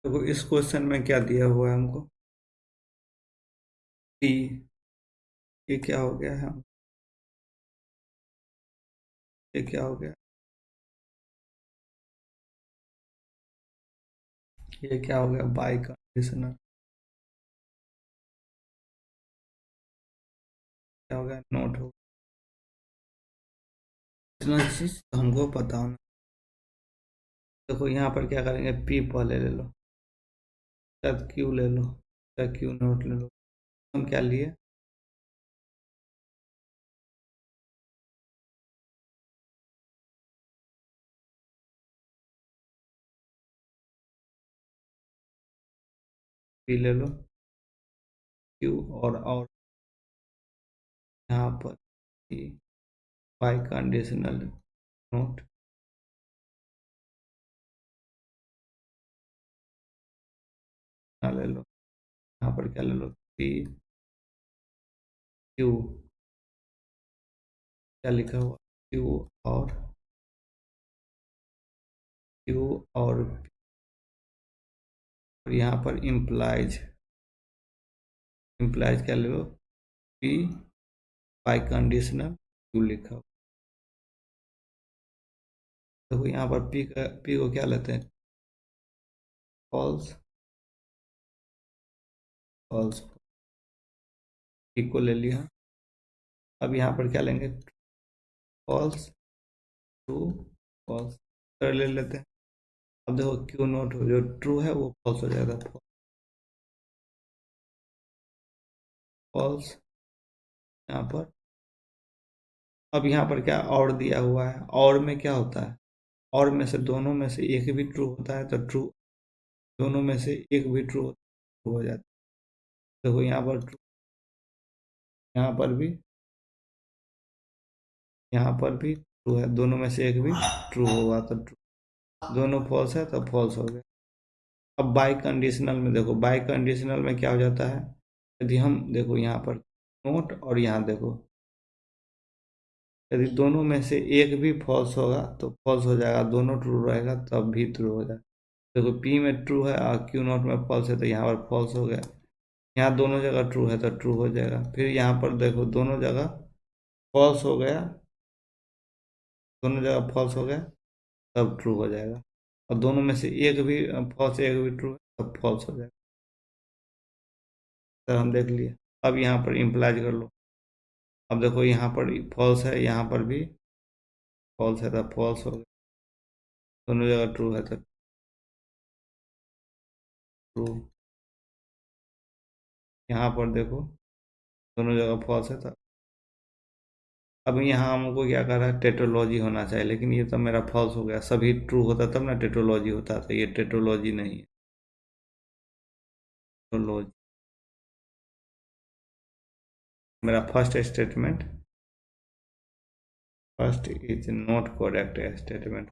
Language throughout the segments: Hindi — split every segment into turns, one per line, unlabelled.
देखो इस क्वेश्चन में क्या दिया हुआ है हमको, पी। ये क्या हो गया है, ये क्या हो गया, ये क्या हो गया, बाई कंडीशनल। क्या हो गया, नोट हो। इतना चीज हमको पता होना। देखो यहाँ पर क्या करेंगे, पी पहले ले लो, तब क्यू ले लो, तब क्यू नोट ले लो। हम क्या लिए, पी ले लो, क्यू और यहाँ पर बाई कंडीशनल नोट ले लो। यहाँ पर क्या ले लो, पी क्यू, क्या लिखा हुआ, क्यू और क्यू और यहाँ पर इम्प्लाइज, इम्प्लाइज क्या ले लो, पी बाई कंडीशनल क्यू लिखा हुआ। देखो यहाँ पर पी को क्या लेते हैं, फॉल्स, फॉल्स, पी को ले लिया। अब यहाँ पर क्या लेंगे, फॉल्स, ट्रू, फॉल्स, ले लेते हैं। अब देखो क्यू नोट जो ट्रू है वो फॉल्स हो जाएगा, फॉल्स। यहाँ पर अब यहाँ पर क्या और दिया हुआ है, और में क्या होता है, और में से दोनों में से एक भी ट्रू होता है तो ट्रू, दोनों में से एक भी ट्रू हो जाता है। देखो यहाँ पर ट्रू, यहाँ पर भी, यहाँ पर भी ट्रू है, दोनों में से एक भी ट्रू होगा तो ट्रू, दोनों फॉल्स है तो फॉल्स हो गया। अब बाई कंडीशनल में देखो, बाई कंडीशनल में क्या हो जाता है, यदि हम देखो यहाँ पर नोट और यहाँ देखो, यदि दोनों में से एक भी फॉल्स होगा तो फॉल्स हो जाएगा, दोनों ट्रू रहेगा तब भी ट्रू हो जाएगा। देखो पी में ट्रू है और क्यू नॉट में फॉल्स है तो यहाँ पर फॉल्स हो गया। यहाँ दोनों जगह ट्रू है तो ट्रू हो जाएगा। फिर यहाँ पर देखो दोनों जगह फॉल्स हो गया, दोनों जगह फॉल्स हो गया तब ट्रू हो जाएगा, और दोनों में से एक भी फॉल्स, एक भी ट्रू है तब फॉल्स हो जाएगा। सर हम देख लिए। अब यहाँ पर इम्प्लाइज कर लो। अब देखो यहाँ पर फॉल्स है, यहाँ पर भी फॉल्स है तब फॉल्स हो गया, दोनों जगह ट्रू है तब ट्रू। यहाँ पर देखो दोनों जगह फॉल्स है तब। अब यहाँ हमको क्या कर रहा है, टेट्रोलॉजी होना चाहिए, लेकिन ये तो मेरा फॉल्स हो गया, सभी ट्रू होता तब ना टेट्रोलॉजी होता, तो ये टेट्रोलॉजी नहीं है, टेट्रोलॉजी मेरा first statement, first is not correct statement.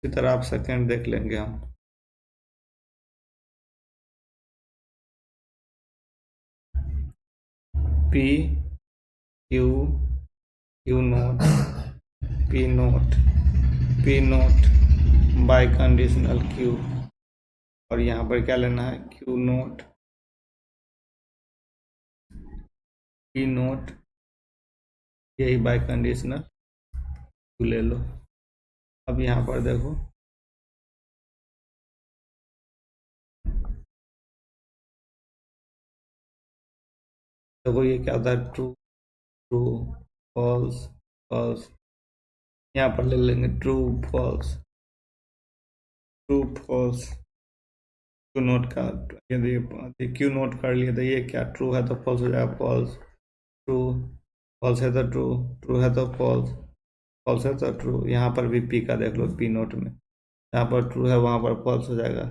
इसी तरह आप सेकेंड देख लेंगे हम, P Q, Q note, P note, P note bye conditional Q, और यहाँ पर क्या लेना है, क्यू नोट, पी नोट, यही बाय कंडीशनल क्यू ले लो। अब यहाँ पर देखो, देखो ये क्या होता है, ट्रू, ट्रू, फॉल्स, फॉल्स। यहाँ पर ले लेंगे true, false, true, false. Q not का, यदि क्यू नोट कर लिए तो ये क्या ट्रू है तो फॉल्स हो जाएगा, फॉल्स, ट्रू, फॉल्स है तो ट्रू, ट्रू है तो फॉल्स, फॉल्स है तो ट्रू। यहाँ पर भी पी का देख लो, पी नोट में यहाँ पर ट्रू है वहाँ पर फॉल्स हो जाएगा,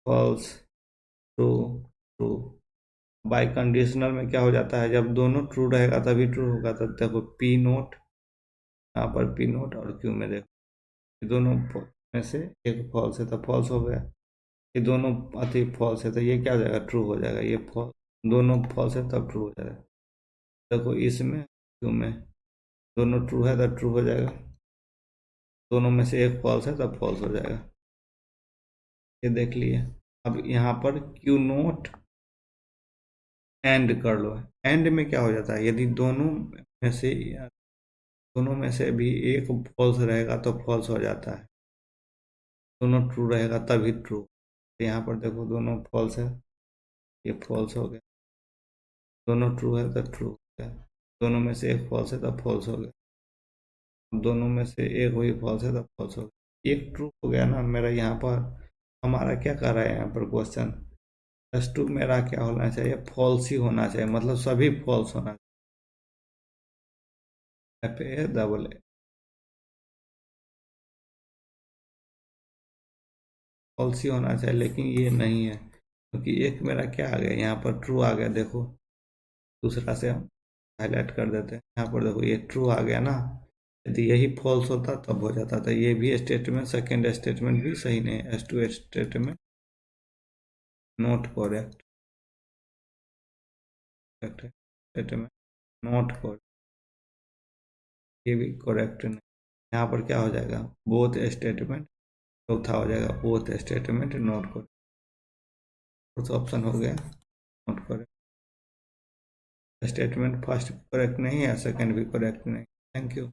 false, true, true. Biconditional में क्या हो जाता है, जब दोनों ट्रू रहेगा तभी ट्रू होगा। तब देखो पी नोट, यहाँ पर पी नोट और क्यू में देखो दोनों में से एक फॉल्स है तो फॉल्स हो गया, ये दोनों अति फॉल्स है तो ये क्या हो जाएगा, ट्रू हो जाएगा। ये फॉल्स, दोनों फॉल्स है तब ट्रू हो जाएगा। देखो इसमें क्यू में दोनों ट्रू है तो ट्रू हो जाएगा। दोनों में से एक फॉल्स है तब फॉल्स हो जाएगा। ये देख लिए। अब यहाँ पर क्यू नोट एंड कर लो। एंड में क्या हो जाता है, यदि दोनों में से भी एक फॉल्स रहेगा तो फॉल्स हो जाता है, दोनों ट्रू रहेगा तभी ट्रू। तो यहाँ पर देखो दोनों फॉल्स है, ये फॉल्स हो गया। दोनों ट्रू है तो ट्रू हो गया, दोनों में से एक फॉल्स है तब फॉल्स हो गया, दोनों में से एक वही फॉल्स है तब फॉल्स हो गया। एक ट्रू हो गया ना मेरा। यहाँ पर हमारा क्या कर रहा है यहाँ पर क्वेश्चन, प्लस टू मेरा क्या होना चाहिए, फॉल्स ही होना चाहिए, मतलब सभी फॉल्स होना चाहिए। F A double A false ही होना चाहिए, लेकिन ये नहीं है क्योंकि एक मेरा क्या आ गया यहाँ पर, ट्रू आ गया। देखो दूसरा से हम हाईलाइट कर देते हैं, यहाँ पर देखो ये ट्रू आ गया ना। यदि यही फॉल्स होता तब हो जाता था। ये भी स्टेटमेंट, सेकेंड स्टेटमेंट भी सही नहीं है, S two statement not correct, statement not correct, ये भी करेक्ट नहीं। यहाँ पर क्या हो जाएगा, बोथ स्टेटमेंट, चौथा हो जाएगा both statement not correct. Fourth option हो गया not correct. Statement first correct नहीं है, सेकंड भी करेक्ट नहीं। Thank you.